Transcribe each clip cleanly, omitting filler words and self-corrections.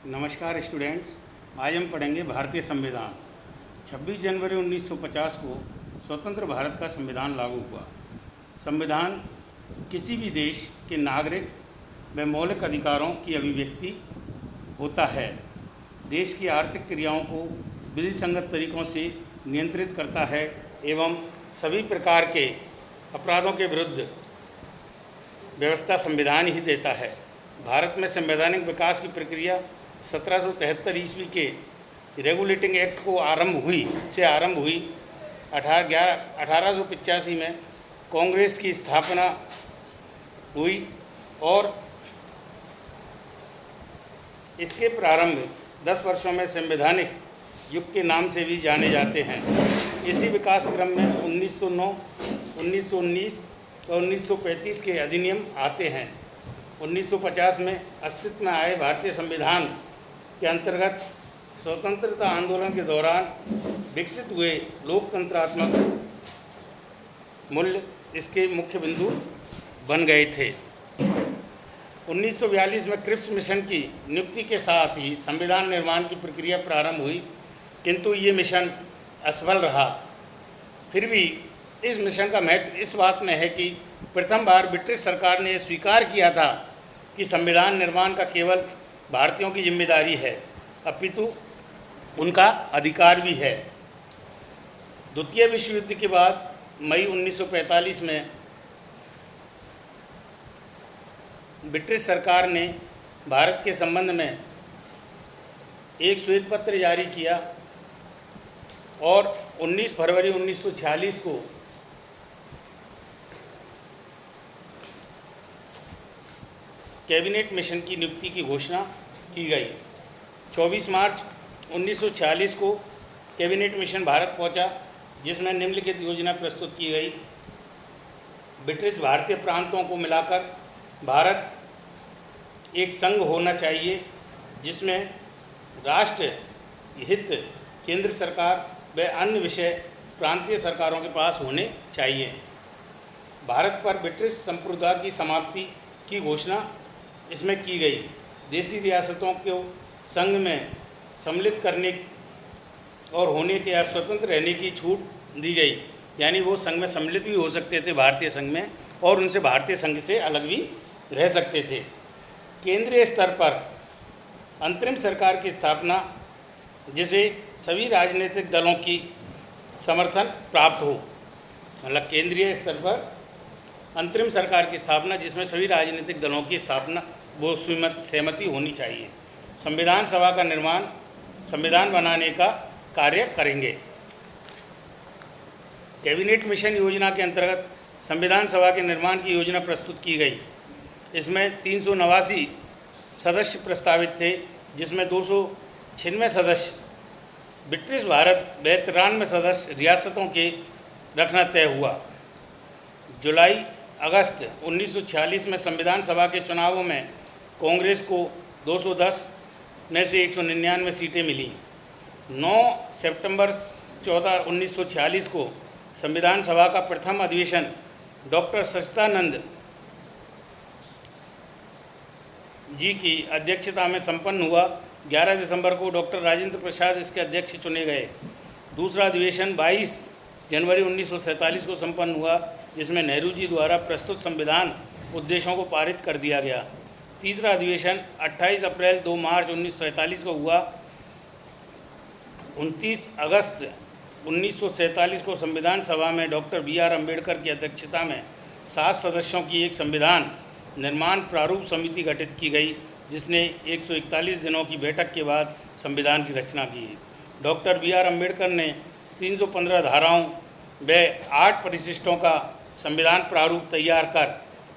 नमस्कार स्टूडेंट्स। आज हम पढ़ेंगे भारतीय संविधान। 26 जनवरी 1950 को स्वतंत्र भारत का संविधान लागू हुआ। संविधान किसी भी देश के नागरिक व मौलिक अधिकारों की अभिव्यक्ति होता है। देश की आर्थिक क्रियाओं को विधि संगत तरीकों से नियंत्रित करता है एवं सभी प्रकार के अपराधों के विरुद्ध व्यवस्था संविधान ही देता है। भारत में संवैधानिक विकास की प्रक्रिया 1773 ईस्वी के रेगुलेटिंग एक्ट को आरंभ हुई। 1885 में कांग्रेस की स्थापना हुई और इसके प्रारंभ 10 वर्षों में संवैधानिक युग के नाम से भी जाने जाते हैं। इसी विकास क्रम में 1909, 1919 और 1935 के अधिनियम आते हैं। 1950 में अस्तित्व में आए भारतीय संविधान के अंतर्गत स्वतंत्रता आंदोलन के दौरान विकसित हुए लोकतंत्रात्मक मूल्य इसके मुख्य बिंदु बन गए थे। 1942 में क्रिप्स मिशन की नियुक्ति के साथ ही संविधान निर्माण की प्रक्रिया प्रारंभ हुई, किंतु ये मिशन असफल रहा। फिर भी इस मिशन का महत्व इस बात में है कि प्रथम बार ब्रिटिश सरकार ने स्वीकार किया था कि संविधान निर्माण का केवल भारतीयों की जिम्मेदारी है, अपितु उनका अधिकार भी है। द्वितीय विश्व युद्ध के बाद मई 1945 में ब्रिटिश सरकार ने भारत के संबंध में एक श्वेत पत्र जारी किया और 19 फरवरी 1946 को कैबिनेट मिशन की नियुक्ति की घोषणा की गई। 24 मार्च 1946 को कैबिनेट मिशन भारत पहुंचा, जिसमें निम्नलिखित योजना प्रस्तुत की गई। ब्रिटिश भारतीय प्रांतों को मिलाकर भारत एक संघ होना चाहिए, जिसमें राष्ट्र हित केंद्र सरकार व अन्य विषय प्रांतीय सरकारों के पास होने चाहिए। भारत पर ब्रिटिश संप्रभुता की समाप्ति की घोषणा इसमें की गई। देशी रियासतों को संघ में सम्मिलित करने और होने के या स्वतंत्र रहने की छूट दी गई, यानी वो संघ में सम्मिलित भी हो सकते थे भारतीय संघ में, और उनसे भारतीय संघ से अलग भी रह सकते थे। केंद्रीय स्तर पर अंतरिम सरकार की स्थापना, जिसे सभी राजनीतिक दलों की समर्थन प्राप्त हो। मतलब केंद्रीय स्तर पर अंतरिम सरकार की स्थापना, जिसमें सभी राजनीतिक दलों की स्थापना वो सहमति होनी चाहिए। संविधान सभा का निर्माण संविधान बनाने का कार्य करेंगे। कैबिनेट मिशन योजना के अंतर्गत संविधान सभा के निर्माण की योजना प्रस्तुत की गई। इसमें 389 सदस्य प्रस्तावित थे, जिसमें 296 सदस्य ब्रिटिश भारत व 93 सदस्य रियासतों के रखना तय हुआ। जुलाई अगस्त 1946 में संविधान सभा के चुनावों में कांग्रेस को 210 में से 199 सीटें मिली। 9 सितंबर 1946 को संविधान सभा का प्रथम अधिवेशन डॉक्टर सच्चिदानंद जी की अध्यक्षता में संपन्न हुआ। 11 दिसंबर को डॉक्टर राजेंद्र प्रसाद इसके अध्यक्ष चुने गए। दूसरा अधिवेशन 22 जनवरी 1947 को संपन्न हुआ, जिसमें नेहरू जी द्वारा प्रस्तुत संविधान उद्देश्यों को पारित कर दिया गया। तीसरा अधिवेशन 28 अप्रैल 2 मार्च 1947 को हुआ। 29 अगस्त 1947 को संविधान सभा में डॉक्टर BR अम्बेडकर की अध्यक्षता में 7 सदस्यों की एक संविधान निर्माण प्रारूप समिति गठित की गई, जिसने 141 दिनों की बैठक के बाद संविधान की रचना की। डॉक्टर BR अम्बेडकर ने 315 धाराओं व 8 परिशिष्टों का संविधान प्रारूप तैयार कर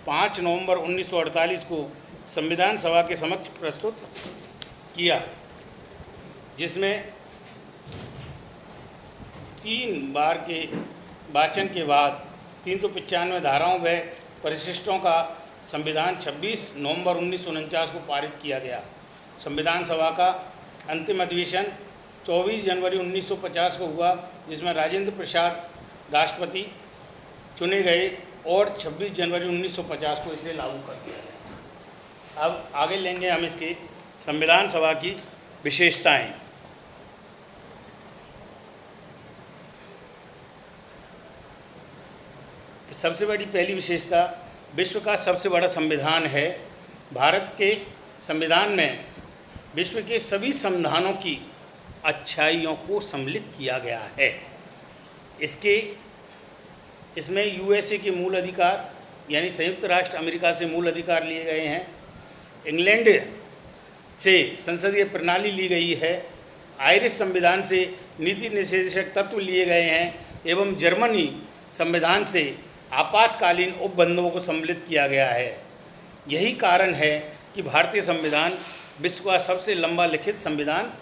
5 नवंबर 1948 को संविधान सभा के समक्ष प्रस्तुत किया, जिसमें 3 बार के वाचन के बाद 395 धाराओं व परिशिष्टों का संविधान 26 नवंबर 1949 को पारित किया गया। संविधान सभा का अंतिम अधिवेशन 24 जनवरी 1950 को हुआ, जिसमें राजेंद्र प्रसाद राष्ट्रपति चुने गए और 26 जनवरी 1950 को इसे लागू कर दिया गया। अब आगे लेंगे हम इसके संविधान सभा की विशेषताएं। सबसे बड़ी पहली विशेषता, विश्व का सबसे बड़ा संविधान है। भारत के संविधान में विश्व के सभी संविधानों की अच्छाइयों को सम्मिलित किया गया है। इसमें यूएसए के मूल अधिकार यानी संयुक्त राष्ट्र अमेरिका से मूल अधिकार लिए गए हैं, इंग्लैंड से संसदीय प्रणाली ली गई है, आयरिश संविधान से नीति निर्देशक तत्व लिए गए हैं एवं जर्मनी संविधान से आपातकालीन उपबंधों को सम्मिलित किया गया है। यही कारण है कि भारतीय संविधान विश्व का सबसे लंबा लिखित संविधान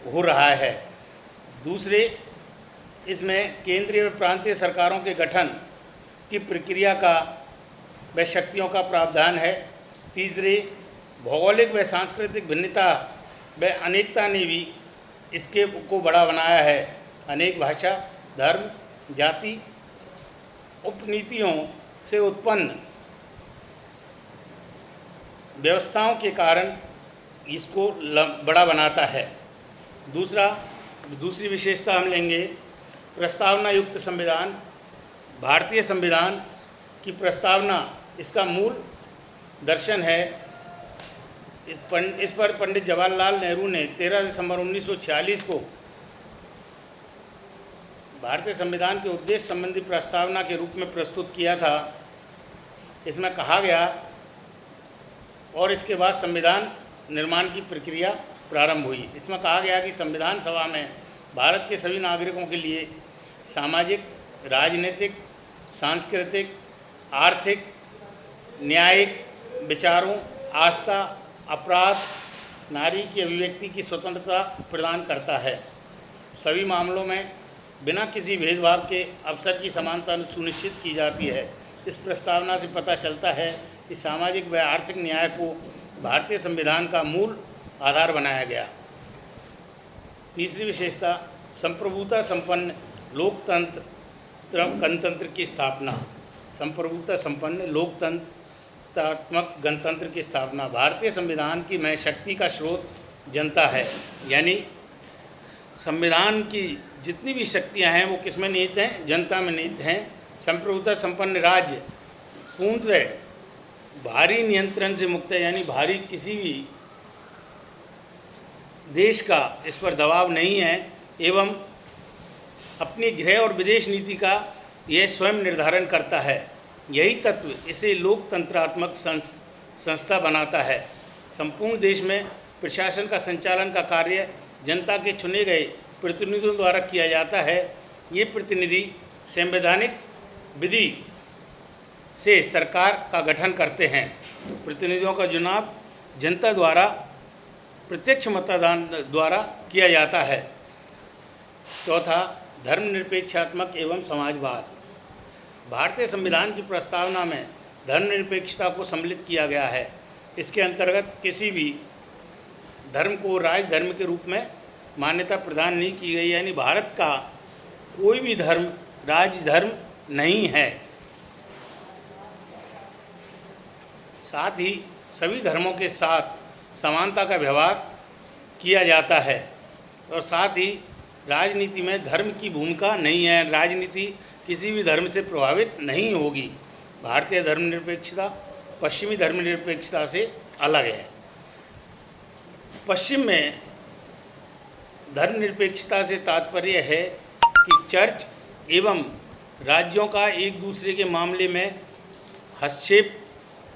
हो रहा है। दूसरे, इसमें केंद्रीय और प्रांतीय सरकारों के गठन की प्रक्रिया का व शक्तियों का प्रावधान है। तीसरे, भौगोलिक व सांस्कृतिक भिन्नता व अनेकता ने भी इसके को बड़ा बनाया है। अनेक भाषा, धर्म, जाति, उपनीतियों से उत्पन्न व्यवस्थाओं के कारण इसको बड़ा बनाता है। दूसरी विशेषता हम लेंगे प्रस्तावना युक्त संविधान। भारतीय संविधान की प्रस्तावना इसका मूल दर्शन है। इस पर पंडित जवाहरलाल नेहरू ने 13 दिसंबर 1946 को भारतीय संविधान के उद्देश्य संबंधी प्रस्तावना के रूप में प्रस्तुत किया था। इसमें कहा गया और इसके बाद संविधान निर्माण की प्रक्रिया प्रारंभ हुई। इसमें कहा गया कि संविधान सभा में भारत के सभी नागरिकों के लिए सामाजिक, राजनीतिक, सांस्कृतिक, आर्थिक, न्यायिक विचारों, आस्था, अपराध, नारी की अभिव्यक्ति की स्वतंत्रता प्रदान करता है। सभी मामलों में बिना किसी भेदभाव के अवसर की समानता सुनिश्चित की जाती है। इस प्रस्तावना से पता चलता है कि सामाजिक व आर्थिक न्याय को भारतीय संविधान का मूल आधार बनाया गया। तीसरी विशेषता, संप्रभुता संपन्न गणतंत्र की स्थापना। संप्रभुता संपन्न लोकतंत्रात्मक गणतंत्र की स्थापना। भारतीय संविधान की में शक्ति का स्रोत जनता है, यानी संविधान की जितनी भी शक्तियां हैं वो किस में निहित हैं? जनता में निहित हैं। संप्रभुता संपन्न राज्य पूर्णतः भारी नियंत्रण से मुक्त है, यानी भारी किसी भी देश का इस पर दबाव नहीं है एवं अपनी गृह और विदेश नीति का यह स्वयं निर्धारण करता है। यही तत्व इसे लोकतंत्रात्मक संस्था बनाता है। संपूर्ण देश में प्रशासन का संचालन का कार्य जनता के चुने गए प्रतिनिधियों द्वारा किया जाता है। ये प्रतिनिधि संवैधानिक विधि से सरकार का गठन करते हैं। प्रतिनिधियों का चुनाव जनता द्वारा प्रत्यक्ष मतदान द्वारा किया जाता है। चौथा, धर्मनिरपेक्षात्मक एवं समाजवाद। भारतीय संविधान की प्रस्तावना में धर्मनिरपेक्षता को सम्मिलित किया गया है। इसके अंतर्गत किसी भी धर्म को राजधर्म के रूप में मान्यता प्रदान नहीं की गई, यानी भारत का कोई भी धर्म राजधर्म नहीं है। साथ ही सभी धर्मों के साथ समानता का व्यवहार किया जाता है और साथ ही राजनीति में धर्म की भूमिका नहीं है। राजनीति किसी भी धर्म से प्रभावित नहीं होगी। भारतीय धर्मनिरपेक्षता पश्चिमी धर्मनिरपेक्षता से अलग है। पश्चिम में धर्मनिरपेक्षता से तात्पर्य है कि चर्च एवं राज्यों का एक दूसरे के मामले में हस्तक्षेप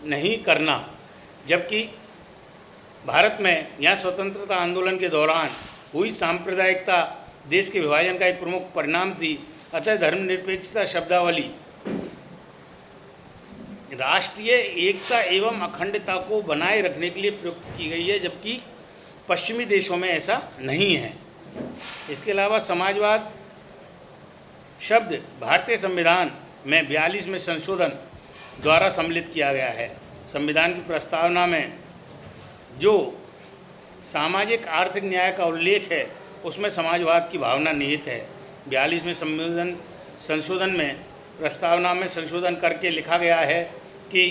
नहीं करना, जबकि भारत में यहाँ स्वतंत्रता आंदोलन के दौरान हुई सांप्रदायिकता देश के विभाजन का एक प्रमुख परिणाम थी। अतः धर्मनिरपेक्षता शब्दावली राष्ट्रीय एकता एवं अखंडता को बनाए रखने के लिए प्रयुक्त की गई है, जबकि पश्चिमी देशों में ऐसा नहीं है। इसके अलावा समाजवाद शब्द भारतीय संविधान में 42वें संशोधन द्वारा सम्मिलित किया गया है। संविधान की प्रस्तावना में जो सामाजिक आर्थिक न्याय का उल्लेख है उसमें समाजवाद की भावना निहित है। 42वें संशोधन में प्रस्तावना में संशोधन करके लिखा गया है कि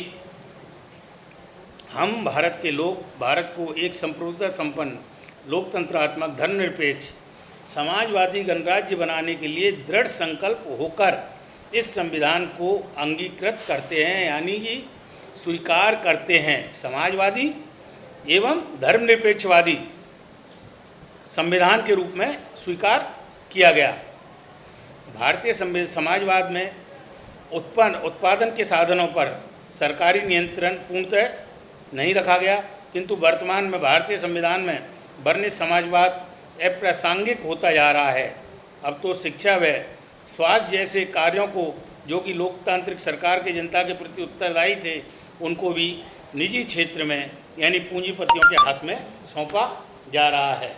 हम भारत के लोग भारत को एक संप्रभुता संपन्न, लोकतंत्रात्मक, धर्मनिरपेक्ष, समाजवादी गणराज्य बनाने के लिए दृढ़ संकल्प होकर इस संविधान को अंगीकृत करते हैं, यानी कि स्वीकार करते हैं। समाजवादी एवं धर्मनिरपेक्षवादी संविधान के रूप में स्वीकार किया गया। भारतीय समाजवाद में उत्पादन के साधनों पर सरकारी नियंत्रण पूर्णतः नहीं रखा गया, किंतु वर्तमान में भारतीय संविधान में वर्णित समाजवाद अप्रासंगिक होता जा रहा है। अब तो शिक्षा व स्वास्थ्य जैसे कार्यों को, जो कि लोकतांत्रिक सरकार के जनता के प्रति उत्तरदायी थे, उनको भी निजी क्षेत्र में यानी पूंजीपतियों के हाथ में सौंपा जा रहा है।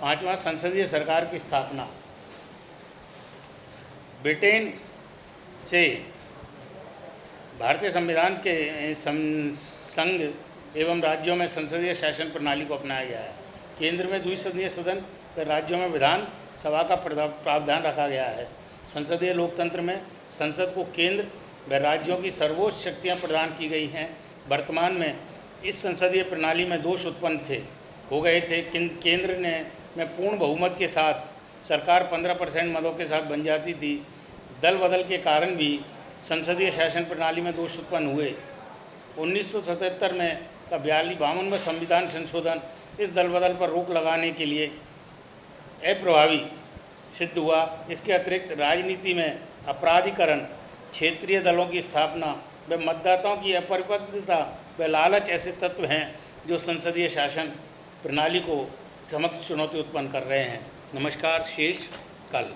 पांचवा, संसदीय सरकार की स्थापना। ब्रिटेन से भारतीय संविधान के संघ एवं राज्यों में संसदीय शासन प्रणाली को अपनाया गया है। केंद्र में द्विसदनीय सदन व राज्यों में विधान सभा का प्रावधान रखा गया है। संसदीय लोकतंत्र में संसद को केंद्र व राज्यों की सर्वोच्च शक्तियाँ प्रदान की गई हैं। वर्तमान में इस संसदीय प्रणाली में दोष उत्पन्न हो गए थे। केंद्र में पूर्ण बहुमत के साथ सरकार 15% मतों के साथ बन जाती थी। दल बदल के कारण भी संसदीय शासन प्रणाली में दोष उत्पन्न हुए। 1977 में का 52वां संविधान संशोधन इस दल बदल पर रोक लगाने के लिए अप्रभावी सिद्ध हुआ। इसके अतिरिक्त राजनीति में अपराधीकरण, क्षेत्रीय दलों की स्थापना व मतदाताओं की अपरिपक्वता व लालच ऐसे तत्व हैं जो संसदीय शासन प्रणाली को समग्र चुनौती उत्पन्न कर रहे हैं। नमस्कार। शेष कल।